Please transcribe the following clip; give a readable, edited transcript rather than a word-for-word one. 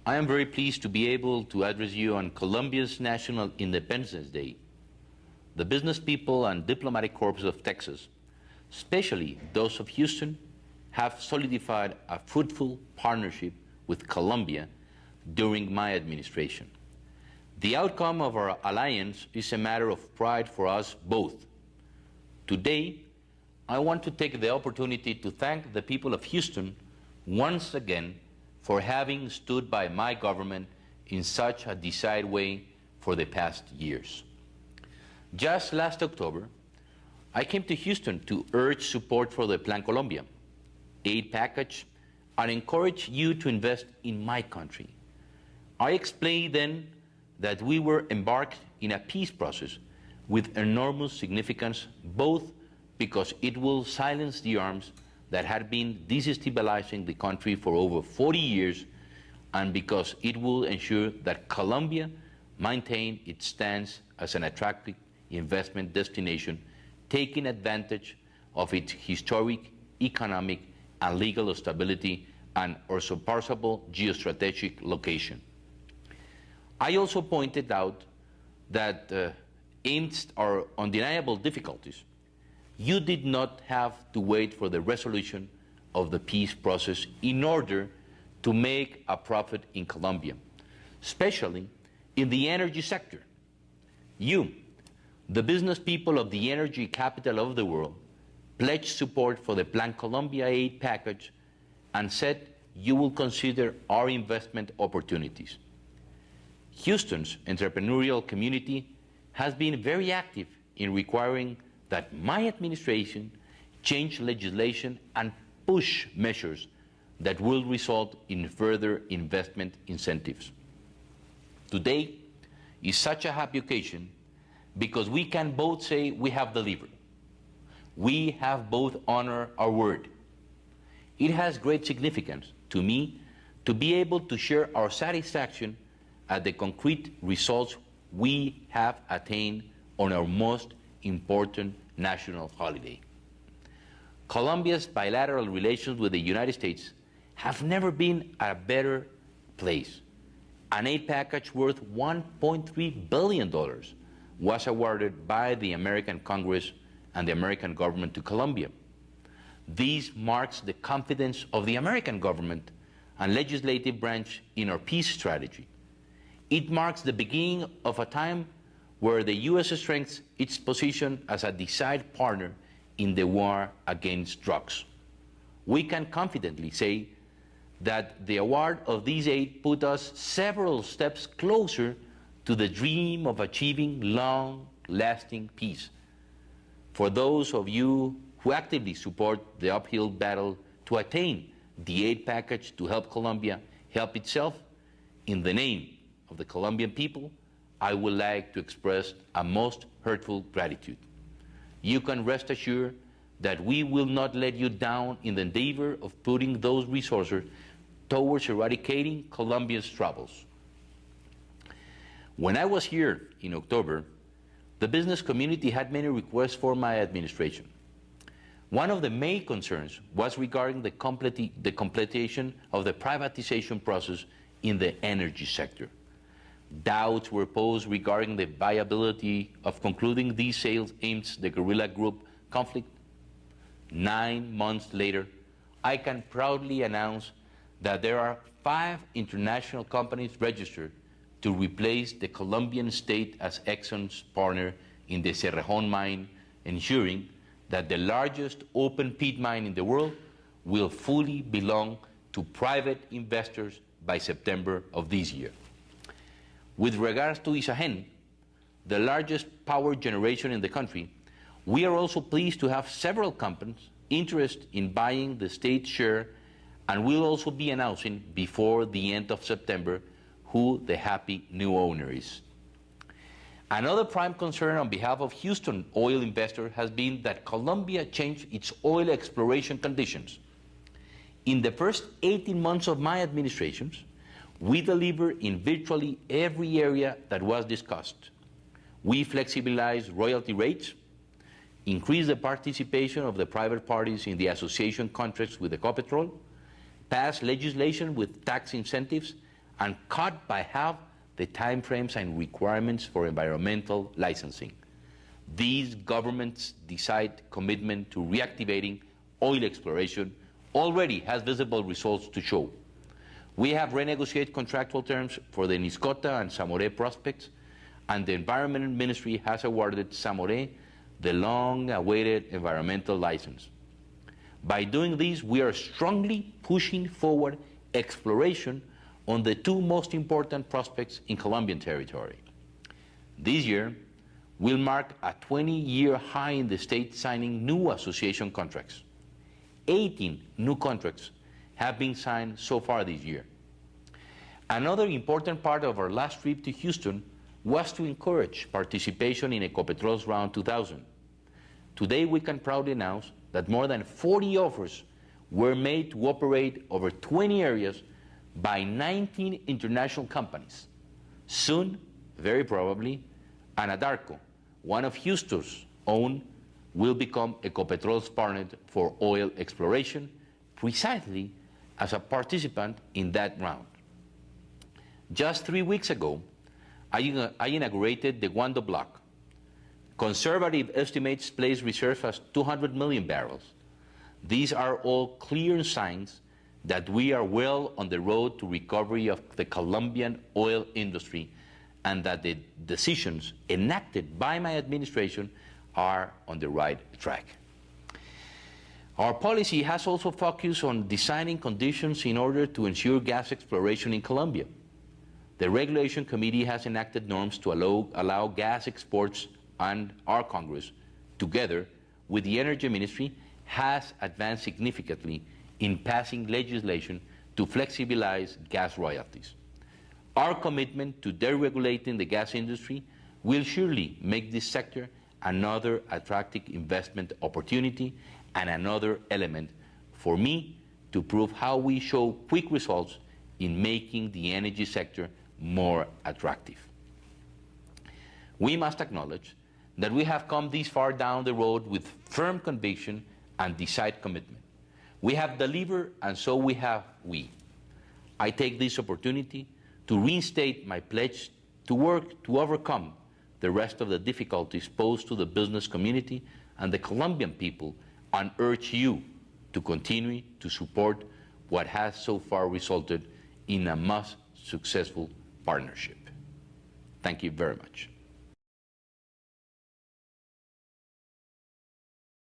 I am very pleased to be able to address you on Colombia's National Independence Day. The business people and diplomatic corps of Texas, especially those of Houston, have solidified a fruitful partnership with Colombia during my administration. The outcome of our alliance is a matter of pride for us both. Today, I want to take the opportunity to thank the people of Houston once again for having stood by my government in such a decided way for the past years. Just last October, I came to Houston to urge support for the Plan Colombia aid package and encourage you to invest in my country. I explained then that we were embarked in a peace process with enormous significance, both because it will silence the arms that had been destabilizing the country for over 40 years, and because it will ensure that Colombia maintain its stance as an attractive investment destination, taking advantage of its historic, economic, and legal stability and unsurpassable geostrategic location. I also pointed out that amidst our undeniable difficulties, you did not have to wait for the resolution of the peace process in order to make a profit in Colombia, especially in the energy sector. You, the business people of the energy capital of the world, pledged support for the Plan Colombia aid package and said you will consider our investment opportunities. Houston's entrepreneurial community has been very active in requiring that my administration change legislation and push measures that will result in further investment incentives. Today is such a happy occasion because we can both say we have delivered. We have both honored our word. It has great significance to me to be able to share our satisfaction at the concrete results we have attained on our most important national holiday. Colombia's bilateral relations with the United States have never been a better place. An aid package worth $1.3 billion was awarded by the American Congress and the American government to Colombia. This marks the confidence of the American government and legislative branch in our peace strategy. It marks the beginning of a time where the U.S. strengthens its position as a decided partner in the war against drugs. We can confidently say that the award of this aid put us several steps closer to the dream of achieving long-lasting peace. For those of you who actively support the uphill battle to attain the aid package to help Colombia help itself, in the name of the Colombian people, I would like to express a most heartfelt gratitude. You can rest assured that we will not let you down in the endeavor of putting those resources towards eradicating Colombia's troubles. When I was here in October, the business community had many requests for my administration. One of the main concerns was regarding the completion of the privatization process in the energy sector. Doubts were posed regarding the viability of concluding these sales amidst the guerrilla group conflict. 9 months later, I can proudly announce that there are 5 international companies registered to replace the Colombian state as Exxon's partner in the Cerrejón mine, ensuring that the largest open pit mine in the world will fully belong to private investors by September of this year. With regards to Isagen, the largest power generation in the country, we are also pleased to have several companies interested in buying the state share, and will also be announcing before the end of September who the happy new owner is. Another prime concern on behalf of Houston oil investors has been that Colombia changed its oil exploration conditions. In the first 18 months of my administration, we delivered in virtually every area that was discussed. We flexibilized royalty rates, increased the participation of the private parties in the association contracts with Ecopetrol, passed legislation with tax incentives, and cut by half the timeframes and requirements for environmental licensing. These governments' decided commitment to reactivating oil exploration already has visible results to show. We have renegotiated contractual terms for the Niscota and Zamoré prospects, and the Environment Ministry has awarded Zamoré the long-awaited environmental license. By doing this, we are strongly pushing forward exploration on the two most important prospects in Colombian territory. This year will mark a 20-year high in the state signing new association contracts. 18 new contracts have been signed so far this year. Another important part of our last trip to Houston was to encourage participation in Ecopetrol's Round 2000. Today we can proudly announce that more than 40 offers were made to operate over 20 areas by 19 international companies. Soon, very probably, Anadarko, one of Houston's own, will become Ecopetrol's partner for oil exploration, precisely as a participant in that round. Just 3 weeks ago, I inaugurated the Guando block. Conservative estimates place reserves as 200 million barrels. These are all clear signs that we are well on the road to recovery of the Colombian oil industry, and that the decisions enacted by my administration are on the right track. Our policy has also focused on designing conditions in order to ensure gas exploration in Colombia. The Regulation Committee has enacted norms to allow gas exports, and our Congress, together with the Energy Ministry, has advanced significantly in passing legislation to flexibilize gas royalties. Our commitment to deregulating the gas industry will surely make this sector another attractive investment opportunity and another element for me to prove how we show quick results in making the energy sector more attractive. We must acknowledge that we have come this far down the road with firm conviction and decided commitment. We have delivered, and so have we. I take this opportunity to reinstate my pledge to work to overcome the rest of the difficulties posed to the business community and the Colombian people, and urge you to continue to support what has so far resulted in a most successful partnership. Thank you very much.